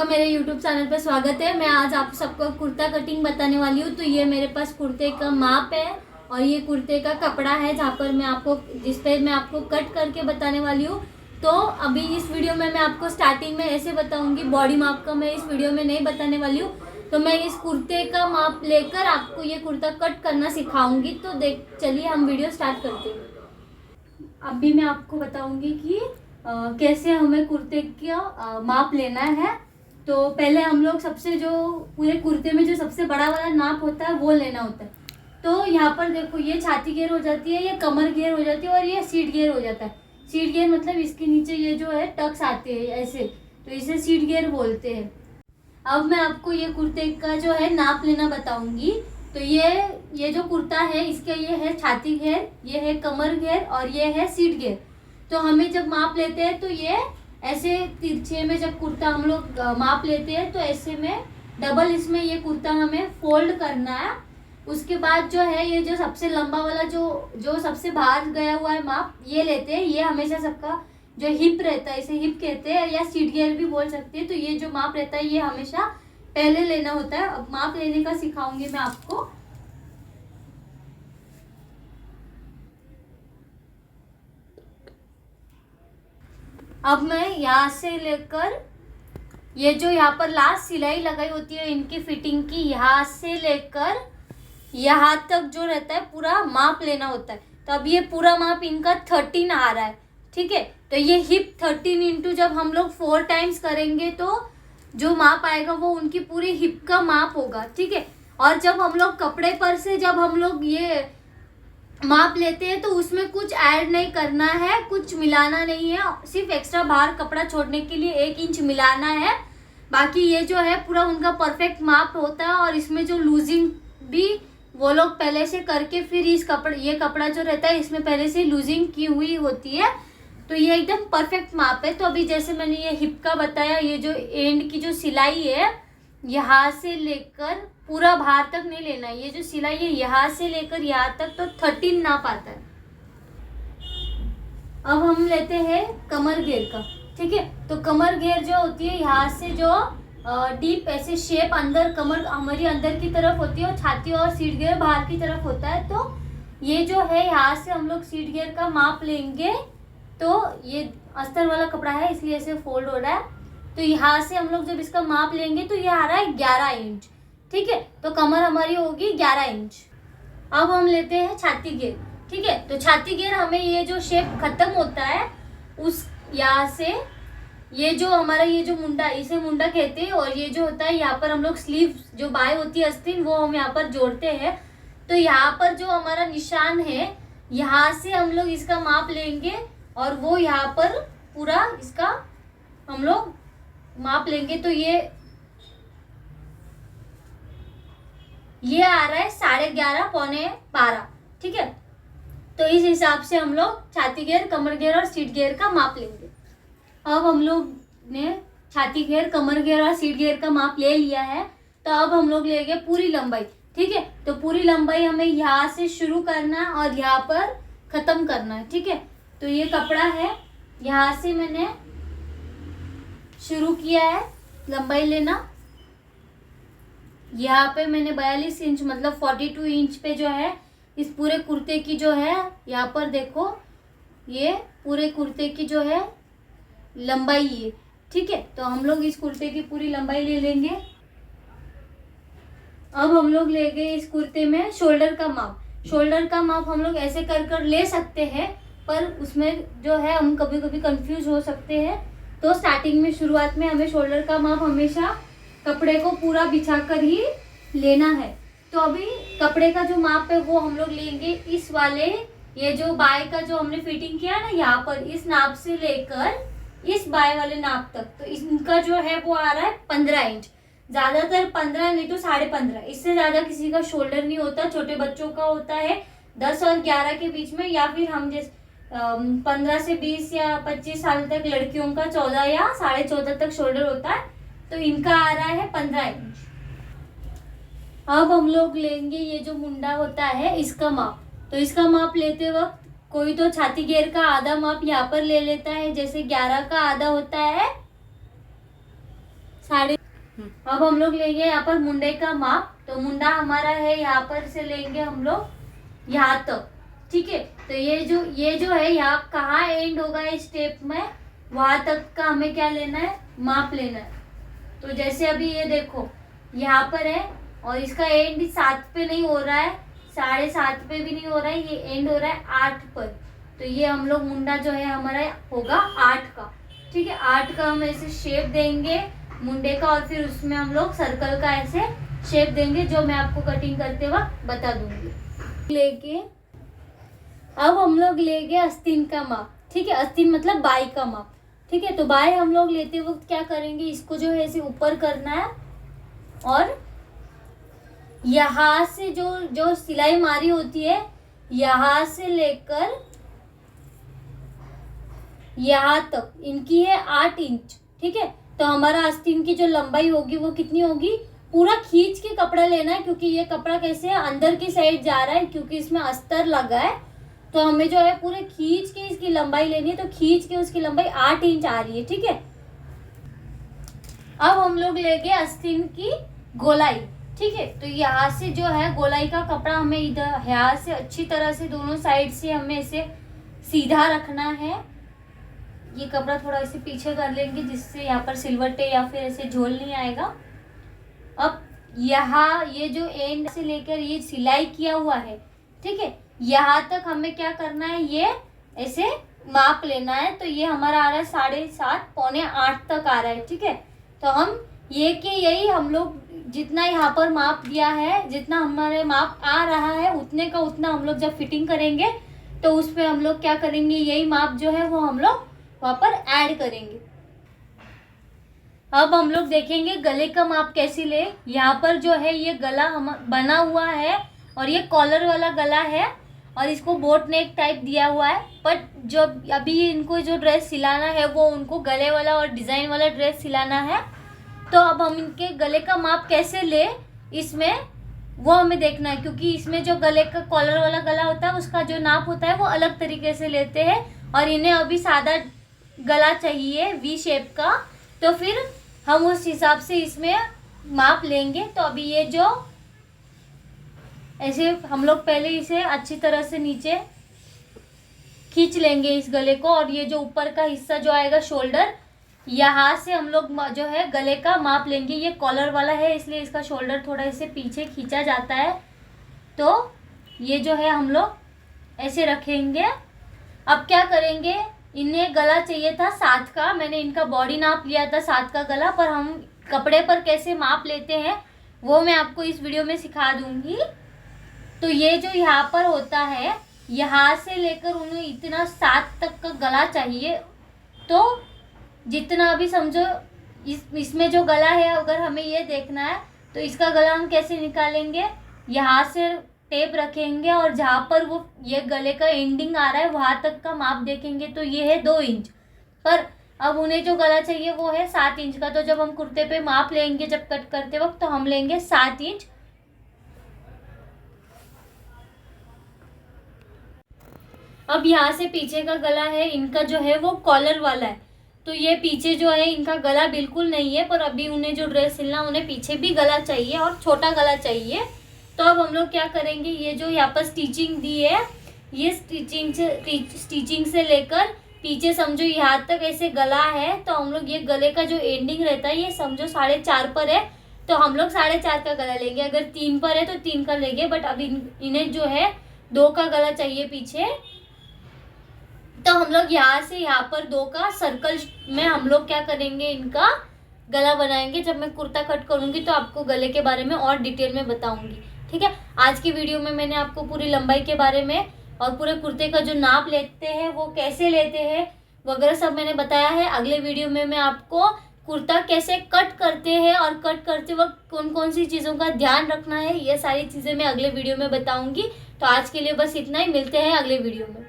मेरे YouTube channel पर स्वागत है। मैं आज आप सबको कुर्ता कटिंग बताने वाली हूँ। तो ये मेरे पास कुर्ते का माप है और ये कुर्ते का कपड़ा है जहाँ पर जिस पे मैं आपको कट करके बताने वाली हूँ। तो अभी इस वीडियो में मैं आपको स्टार्टिंग में ऐसे बताऊंगी, बॉडी माप का मैं इस वीडियो में नहीं बताने वाली हूँ। तो मैं इस कुर्ते का माप लेकर आपको ये कुर्ता कट करना सिखाऊंगी। तो चलिए हम वीडियो स्टार्ट करते हैं। अभी मैं आपको बताऊंगी कि कैसे हमें कुर्ते का माप लेना है। तो पहले हम लोग जो पूरे कुर्ते में जो सबसे बड़ा वाला नाप होता है वो लेना होता है। तो यहाँ पर देखो, ये छाती घेर हो जाती है, ये कमर घेर हो जाती है और ये सीट घेर हो जाता है। सीट घेर मतलब इसके नीचे ये जो है टक्स आते हैं ऐसे, तो इसे सीट घेर बोलते हैं। अब मैं आपको ये कुर्ते का जो है नाप लेना बताऊंगी। तो ये जो कुर्ता है इसका ये है छाती घेर, ये है कमर घेर और ये है सीट घेर। तो हमें जब माप लेते हैं तो ये ऐसे तिरछे में जब कुर्ता हम लोग माप लेते हैं तो ऐसे में डबल इसमें ये कुर्ता हमें फोल्ड करना है। उसके बाद जो है ये जो सबसे लंबा वाला जो सबसे बाहर गया हुआ है माप, ये लेते हैं। ये हमेशा सबका जो हिप रहता है, इसे हिप कहते हैं या सीट गियर भी बोल सकते हैं। तो ये जो माप रहता है ये हमेशा पहले लेना होता है। अब माप लेने का सिखाऊंगी मैं आपको। अब मैं यहाँ से लेकर ये जो यहाँ पर लास्ट सिलाई लगाई होती है इनकी फिटिंग की, यहाँ से लेकर यहाँ तक जो रहता है पूरा माप लेना होता है। तो अब ये पूरा माप इनका 13 आ रहा है, ठीक है। तो ये हिप 13 इंटू जब हम लोग 4 टाइम्स करेंगे तो जो माप आएगा वो उनकी पूरी हिप का माप होगा, ठीक है। और जब हम लोग कपड़े पर से जब हम लोग ये माप लेते हैं तो उसमें कुछ ऐड नहीं करना है, कुछ मिलाना नहीं है। सिर्फ एक्स्ट्रा बाहर कपड़ा छोड़ने के लिए 1 इंच मिलाना है। बाकी ये जो है पूरा उनका परफेक्ट माप होता है। और इसमें जो लूजिंग भी वो लोग पहले से करके फिर ये कपड़ा जो रहता है इसमें पहले से लूजिंग की हुई होती है। तो ये एकदम परफेक्ट माप है। तो अभी जैसे मैंने ये हिप का बताया, ये जो एंड की जो सिलाई है यहाँ से लेकर पूरा बाहर तक नहीं लेना है। ये जो सिलाई है यहाँ से लेकर यहाँ तक तो 13 नाप आता है। अब हम लेते हैं कमर घेर का, ठीक है। तो कमर घेर जो होती है यहाँ से जो डीप ऐसे शेप अंदर कमर हमारी अंदर की तरफ होती है और छाती और सीट घेर बाहर की तरफ होता है। तो ये जो है यहाँ से हम लोग सीट घेर का माप लेंगे। तो ये अस्तर वाला कपड़ा है इसलिए ऐसे फोल्ड हो रहा है। तो यहाँ से हम लोग जब इसका माप लेंगे तो ये आ रहा है 11 इंच, ठीक है। तो कमर हमारी होगी 11 इंच। अब हम लेते हैं छाती घेर, ठीक है। तो छाती घेर हमें ये जो शेप खत्म होता है उस यहाँ से ये जो हमारा ये जो मुंडा, इसे मुंडा कहते हैं। और ये जो होता है यहाँ पर हम लोग स्लीव जो बाय होती है आस्तीन, वो हम यहाँ पर जोड़ते हैं। तो यहाँ पर जो हमारा निशान है यहाँ से हम लोग इसका माप लेंगे और वो यहाँ पर पूरा इसका हम लोग माप लेंगे। तो ये आ रहा है 11.5 पौने 12, ठीक है। तो इस हिसाब से हम लोग छाती घेर, कमर घेर और सीट घेर का माप लेंगे। अब हम लोग ने छाती घेर, कमर घेर और सीट घेर का माप ले लिया है। तो अब हम लोग लेंगे पूरी लंबाई, ठीक है। तो पूरी लंबाई हमें यहाँ से शुरू करना है और यहाँ पर खत्म करना है, ठीक है। तो ये कपड़ा है, यहाँ से मैंने शुरू किया है लंबाई लेना। यहाँ पे मैंने 42 इंच मतलब 42 इंच पे जो है इस पूरे कुर्ते की जो है यहाँ पर देखो, ये पूरे कुर्ते की जो है लंबाई है, ठीक है। तो हम लोग इस कुर्ते की पूरी लंबाई ले लेंगे। अब हम लोग लेंगे इस कुर्ते में शोल्डर का माप। शोल्डर का माप हम लोग ऐसे कर ले सकते हैं, पर उसमें जो है हम कभी कभी कंफ्यूज हो सकते हैं। तो स्टार्टिंग में शुरुआत में हमें शोल्डर का माप हमेशा कपड़े को पूरा बिछाकर ही लेना है। तो अभी कपड़े का जो माप है वो हम लोग लेंगे इस वाले, ये जो बाय का जो हमने फिटिंग किया ना यहाँ पर, इस नाप से लेकर इस बाय वाले नाप तक। तो इनका जो है वो आ रहा है 15 इंच। ज्यादातर 15 नहीं तो 15.5, इससे ज्यादा किसी का शोल्डर नहीं होता। छोटे बच्चों का होता है 10 और 11 के बीच में, या फिर हम जैसे 15 से 20 या 25 साल तक लड़कियों का 14 या 14.5 तक शोल्डर होता है। तो इनका आ रहा है 15 इंच। अब हम लोग लेंगे ये जो मुंडा होता है इसका माप। तो इसका माप लेते वक्त कोई तो छाती घेर का आधा माप यहाँ पर ले लेता है, जैसे 11 का आधा होता है अब हम लोग लेंगे यहाँ पर मुंडे का माप। तो मुंडा हमारा है यहाँ पर से लेंगे हम लोग यहाँ तक, ठीक है। तो ये जो है यहाँ कहाँ एंड होगा इस स्टेप में, वहां तक का हमें क्या लेना है, माप लेना है। तो जैसे अभी ये देखो यहाँ पर है और इसका एंड 7 पे नहीं हो रहा है, 7.5 पे भी नहीं हो रहा है, ये एंड हो रहा है 8 पर। तो ये हम लोग मुंडा जो है हमारा होगा 8 का, ठीक है। 8 का हम ऐसे शेप देंगे मुंडे का और फिर उसमें हम लोग सर्कल का ऐसे शेप देंगे, जो मैं आपको कटिंग करते वक्त बता दूंगी। लेके अब हम लोग लेंगे आस्तीन का माप, ठीक है। आस्तीन मतलब बाई का माप, ठीक है। तो बाई हम लोग लेते वक्त क्या करेंगे, इसको जो है ऐसे ऊपर करना है और यहाँ से जो सिलाई मारी होती है यहाँ से लेकर यहाँ तक इनकी है 8 इंच, ठीक है। तो हमारा आस्तीन की जो लंबाई होगी वो कितनी होगी, पूरा खींच के कपड़ा लेना है, क्योंकि ये कपड़ा कैसे है अंदर की साइड जा रहा है, क्योंकि इसमें अस्तर लगा है। तो हमें जो है पूरे खींच के इसकी लंबाई लेनी है। तो खींच के उसकी लंबाई 8 इंच आ रही है, ठीक है। अब हम लोग लेंगे आस्तीन की गोलाई, ठीक है। तो यहाँ से जो है गोलाई का कपड़ा हमें इधर यहाँ से अच्छी तरह से दोनों साइड से हमें इसे सीधा रखना है। ये कपड़ा थोड़ा ऐसे पीछे कर लेंगे जिससे यहाँ पर सिलवटे या फिर ऐसे झोल नहीं आएगा। अब यहाँ ये जो एंड से लेकर ये सिलाई किया हुआ है, ठीक है, यहाँ तक हमें क्या करना है, ये ऐसे माप लेना है। तो ये हमारा आ रहा है 7.5 पौने 8 तक आ रहा है, ठीक है। तो हम ये के यही हम लोग जितना यहाँ पर माप दिया है, जितना हमारे माप आ रहा है उतने का उतना हम लोग जब फिटिंग करेंगे तो उस पर हम लोग क्या करेंगे, यही माप जो है वो हम लोग वहाँ पर ऐड करेंगे। अब हम लोग देखेंगे गले का माप कैसे ले। यहाँ पर जो है ये गला हम बना हुआ है और ये कॉलर वाला गला है और इसको बोट नेक टाइप दिया हुआ है। बट जो अभी इनको जो ड्रेस सिलाना है वो उनको गले वाला और डिज़ाइन वाला ड्रेस सिलाना है। तो अब हम इनके गले का माप कैसे ले इसमें वो हमें देखना है, क्योंकि इसमें जो गले का कॉलर वाला गला होता है उसका जो नाप होता है वो अलग तरीके से लेते हैं और इन्हें अभी सादा गला चाहिए वी शेप का। तो फिर हम उस हिसाब से इसमें माप लेंगे। तो अभी ये जो ऐसे हम लोग पहले इसे अच्छी तरह से नीचे खींच लेंगे इस गले को और ये जो ऊपर का हिस्सा जो आएगा शोल्डर, यहाँ से हम लोग जो है गले का माप लेंगे। ये कॉलर वाला है इसलिए इसका शोल्डर थोड़ा इसे पीछे खींचा जाता है। तो ये जो है हम लोग ऐसे रखेंगे। अब क्या करेंगे, इन्हें गला चाहिए था 7 का, मैंने इनका बॉडी नाप लिया था 7 का गला, पर हम कपड़े पर कैसे माप लेते हैं वो मैं आपको इस वीडियो में सिखा दूंगी। तो ये जो यहाँ पर होता है यहाँ से लेकर उन्हें इतना 7 तक का गला चाहिए। तो जितना अभी समझो इसमें जो गला है अगर हमें ये देखना है तो इसका गला हम कैसे निकालेंगे, यहाँ से टेप रखेंगे और जहाँ पर वो ये गले का एंडिंग आ रहा है वहाँ तक का माप देखेंगे तो ये है 2 इंच। पर अब उन्हें जो गला चाहिए वो है 7 इंच का। तो जब हम कुर्ते पे माप लेंगे जब कट करते वक्त तो हम लेंगे 7 इंच। अब यहाँ से पीछे का गला है इनका जो है वो कॉलर वाला है। तो ये पीछे जो है इनका गला बिल्कुल नहीं है, पर अभी उन्हें जो ड्रेस सिलना उन्हें पीछे भी गला चाहिए और छोटा गला चाहिए। तो अब हम लोग क्या करेंगे, ये जो यहाँ पर स्टिचिंग दी है ये स्टिचिंग से लेकर पीछे समझो यहाँ तक ऐसे गला है। तो हम लोग ये गले का जो एंडिंग रहता है ये समझो 4.5 पर है तो हम लोग 4.5 का गला लेंगे। अगर 3 पर है तो 3 का लेंगे, बट अब इन्हें जो है 2 का गला चाहिए पीछे। तो हम लोग यहाँ से यहाँ पर 2 का सर्कल में हम लोग क्या करेंगे, इनका गला बनाएंगे। जब मैं कुर्ता कट करूँगी तो आपको गले के बारे में और डिटेल में बताऊँगी, ठीक है। आज की वीडियो में मैंने आपको पूरी लंबाई के बारे में और पूरे कुर्ते का जो नाप लेते हैं वो कैसे लेते हैं वगैरह सब मैंने बताया है। अगले वीडियो में मैं आपको कुर्ता कैसे कट करते हैं और कट करते वक्त कौन कौन सी चीज़ों का ध्यान रखना है ये सारी चीज़ें मैं अगले वीडियो में बताऊँगी। तो आज के लिए बस इतना ही, मिलते हैं अगले वीडियो में।